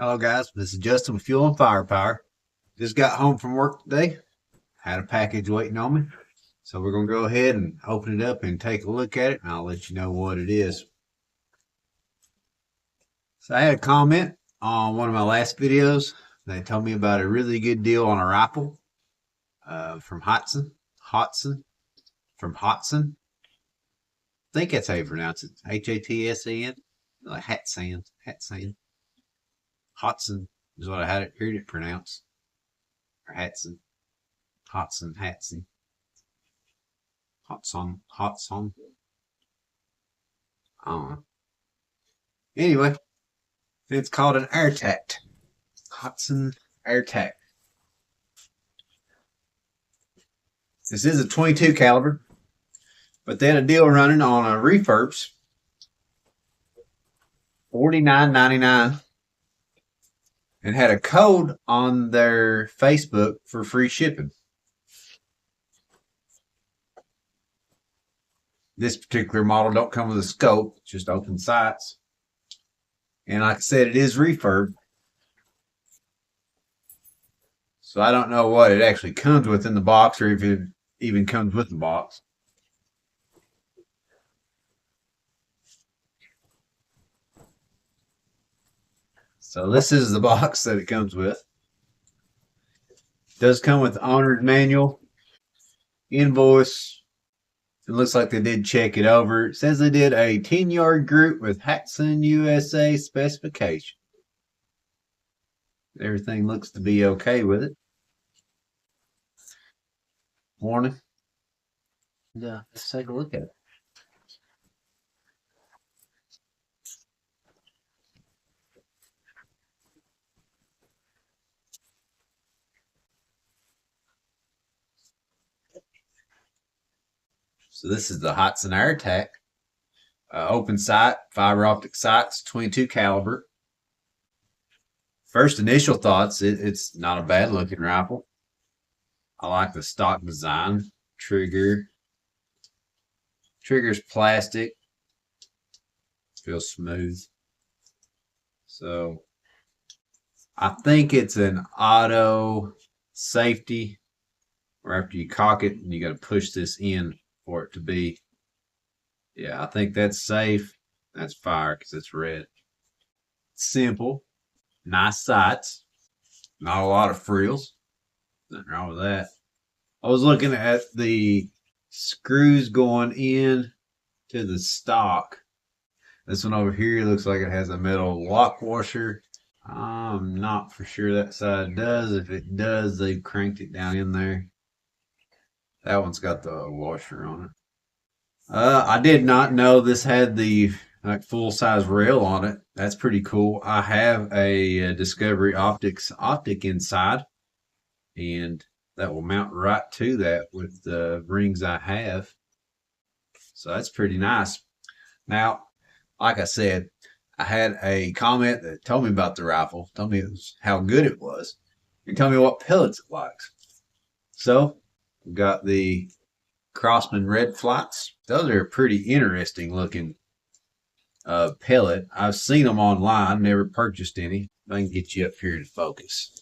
Hello guys, this is Justin with Fuel and Firepower. Just got home from work today. Had a package waiting on me. So we're going to go ahead and open it up and take a look at it, and I'll let you know what it is. So I had a comment on one of my last videos. They told me about a really good deal on a rifle from Hatsan. From Hatsan. I think that's how you pronounce it. Hatsan. Like Hatsan. Hatsan is what I heard it pronounced. Or Hatsan. Hatsan. Anyway, it's called an AirTact. Hatsan AirTact. This is a 22 caliber, but they had a deal running on a refurbs, $49.99, and had a code on their Facebook for free shipping. This particular model don't come with a scope, it's just open sights. And like I said, it is refurb. So I don't know what it actually comes with in the box, or if it even comes with the box. So this is the box that it comes with. It does come with the owner's manual, invoice. It looks like they did check it over. It says they did a 10-yard group with Hatsan USA specification. Everything looks to be okay with it. Warning. Yeah, let's take a look at it. So this is the Hatsan AirTact. Open sight, fiber optic sights, 22 caliber. First initial thoughts, it's not a bad looking rifle. I like the stock design. Trigger's plastic. Feels smooth. So I think it's an auto safety, where after you cock it and you got to push this in for it to be. Yeah, I think that's safe. That's fire because it's red. Simple. Nice sights. Not a lot of frills. Nothing wrong with that. I was looking at the screws going in to the stock. This one over here looks like it has a metal lock washer. I'm not for sure that side does. If it does, they've cranked it down in there. That one's got the washer on it. I did not know this had the full size rail on it. That's pretty cool. I have a Discovery optic inside, and that will mount right to that with the rings I have. So that's pretty nice. Now, like I said, I had a comment that told me about the rifle, told me how good it was, and told me what pellets it likes. So we've got the Crossman red flights. Those are a pretty interesting looking pellet. I've seen them online, never purchased any. I can get you up here to focus.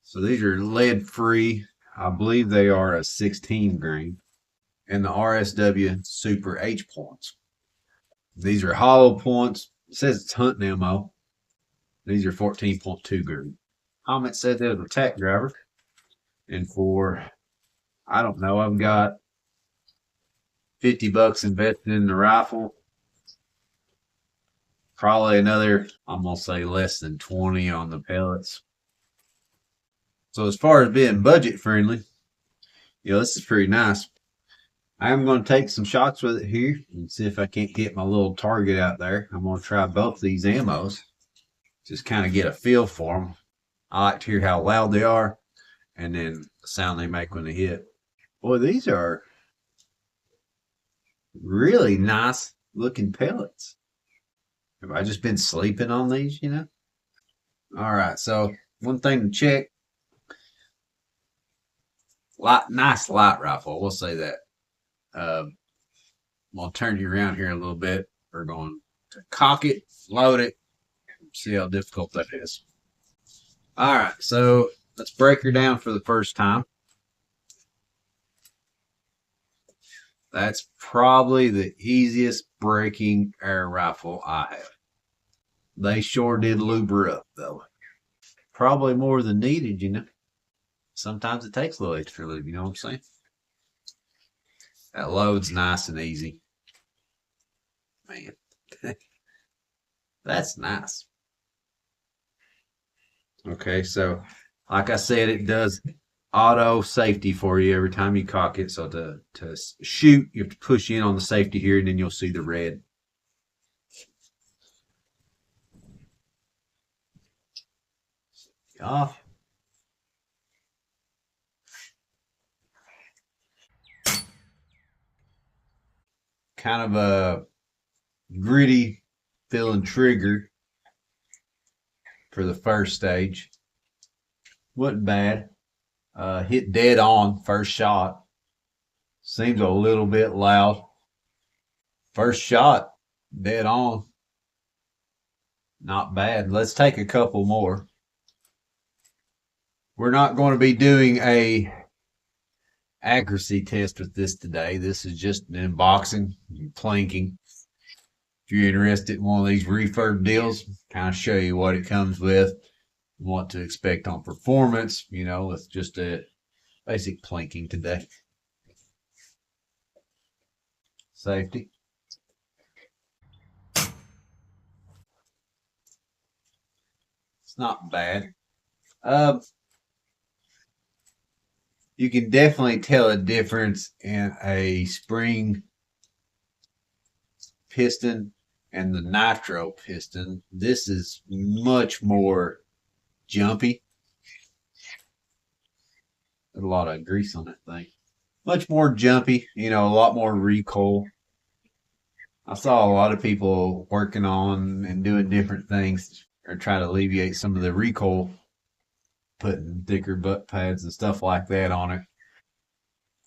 So these are lead free. I believe they are a 16 grain. And the RSW Super H points. These are hollow points. It says it's hunting ammo. These are 14.2 grain. Comment said they was a tack driver. And for, I don't know, I've got $50 invested in the rifle. Probably another, I'm going to say less than 20 on the pellets. So as far as being budget friendly, this is pretty nice. I am going to take some shots with it here and see if I can't get my little target out there. I'm going to try both these ammos. Just kind of get a feel for them. I like to hear how loud they are and then the sound they make when they hit. Boy, these are really nice looking pellets. Have I just been sleeping on these, All right, so one thing to check. Nice light rifle, we'll say that. I'm going to turn you around here a little bit. We're going to cock it, load it, See how difficult that is. All right, so let's break her down for the first time. That's probably the easiest breaking air rifle I have. They sure did lube her up, though. Probably more than needed, you know. Sometimes it takes a little extra lube, you know what I'm saying? That load's nice and easy. Man, that's nice. Okay, so like I said, it does auto safety for you every time you cock it. So to shoot, you have to push in on the safety here, and then you'll see the red. Off. Kind of a gritty feeling trigger for the first stage. Wasn't bad. Hit dead on first shot. Seems a little bit loud. First shot, dead on. Not bad. Let's take a couple more. We're not going to be doing a accuracy test with this today. This is just an unboxing, plinking. If you're interested in one of these refurb deals, kind of show you what it comes with, what to expect on performance, you know, with just a basic plinking today. Safety. It's not bad. You can definitely tell a difference in a spring piston and the nitro piston. This is much more jumpy. There's a lot of grease on that thing. Much more jumpy, you know, a lot more recoil. I saw a lot of people working on and doing different things or try to alleviate some of the recoil, putting thicker butt pads and stuff like that on it.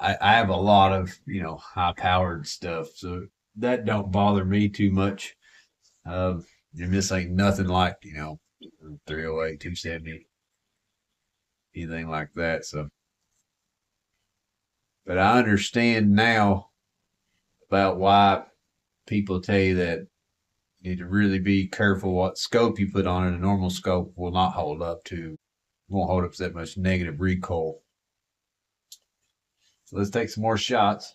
I have a lot of, you know, high powered stuff, so that don't bother me too much. And this ain't nothing like, you know, 308, 270, anything like that. So, but I understand now about why people tell you that you need to really be careful what scope you put on it. A normal scope will not hold up to, won't hold up to that much negative recoil. So let's take some more shots.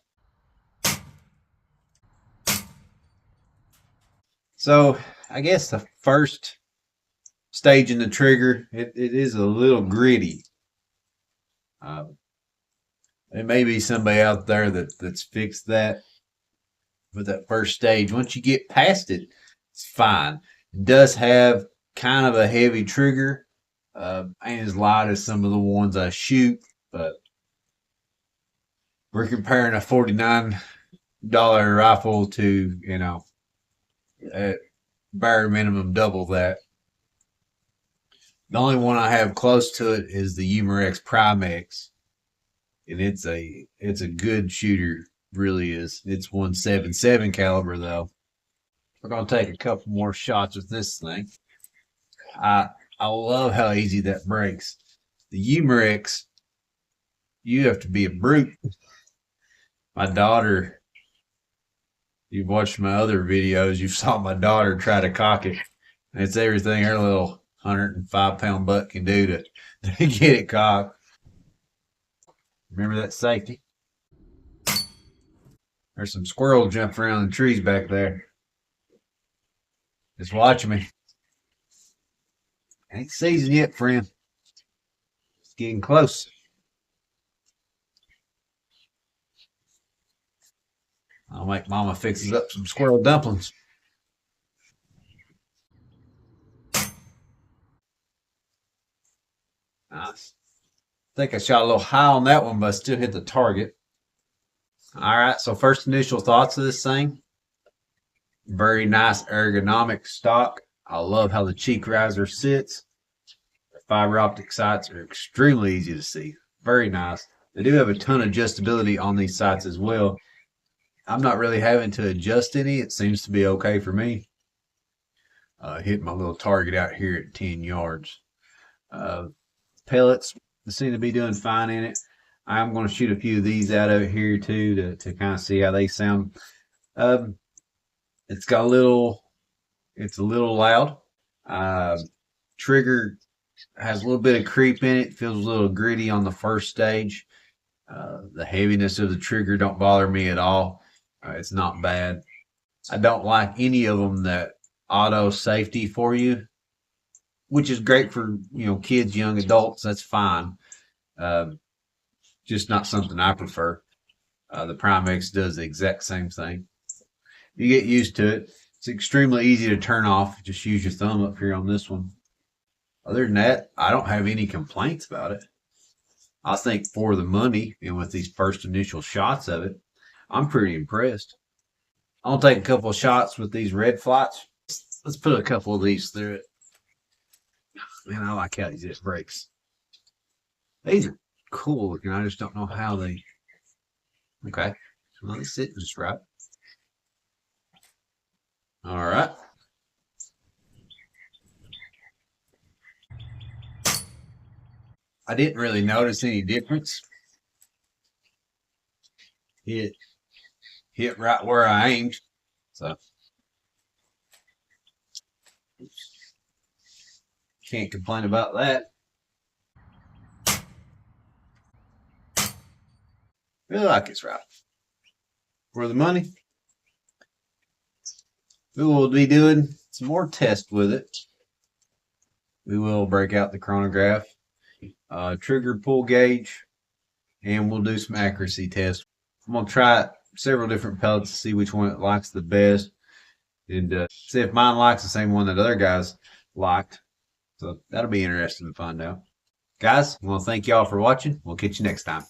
So I guess the first stage in the trigger, it is a little gritty. There may be somebody out there that's fixed that with that first stage. Once you get past it, it's fine. It does have kind of a heavy trigger. Ain't as light as some of the ones I shoot, but we're comparing a $49 rifle to, you know, at bare minimum double that. The only one I have close to it is the Umarex Prime X, and it's a good shooter, really is. It's 177 caliber though. We're gonna take a couple more shots with this thing. I love how easy that breaks. The Umarex, you have to be a brute. My daughter, you've watched my other videos, you've saw my daughter try to cock it. It's everything her little 105-pound butt can do to get it cocked. Remember that safety? There's some squirrels jumping around the trees back there. Just watching me. Ain't season yet, friend. It's getting close. I'll make Mama fixes up some squirrel dumplings. Nice. I think I shot a little high on that one, but I still hit the target. All right, so first initial thoughts of this thing. Very nice ergonomic stock. I love how the cheek riser sits. The fiber optic sights are extremely easy to see. Very nice. They do have a ton of adjustability on these sights as well. I'm not really having to adjust any. It seems to be okay for me. hit my little target out here at 10 yards. Pellets seem to be doing fine in it. I'm going to shoot a few of these out of here too to kind of see how they sound. Um, it's got it's a little loud. Trigger has a little bit of creep in it. Feels a little gritty on the first stage. The heaviness of the trigger don't bother me at all. It's not bad. I don't like any of them that auto safety for you, which is great for kids, young adults. That's fine. Just not something I prefer. The Primex does the exact same thing. You get used to it. It's extremely easy to turn off. Just use your thumb up here on this one. Other than that, I don't have any complaints about it. I think for the money and with these first initial shots of it, I'm pretty impressed. I'll take a couple of shots with these red flights. Let's put a couple of these through it. Man, I like how these breaks. These are cool looking. I just don't know how they. Okay. Well, they sit just right. All right. I didn't really notice any difference. Hit right where I aimed. So can't complain about that. Feel like it's right. For the money, we will be doing some more tests with it. We will break out the chronograph, trigger pull gauge, and we'll do some accuracy tests. I'm going to try several different pellets to see which one it likes the best and see if mine likes the same one that other guys liked. So that'll be interesting to find out. Guys, I want to thank y'all for watching. We'll catch you next time.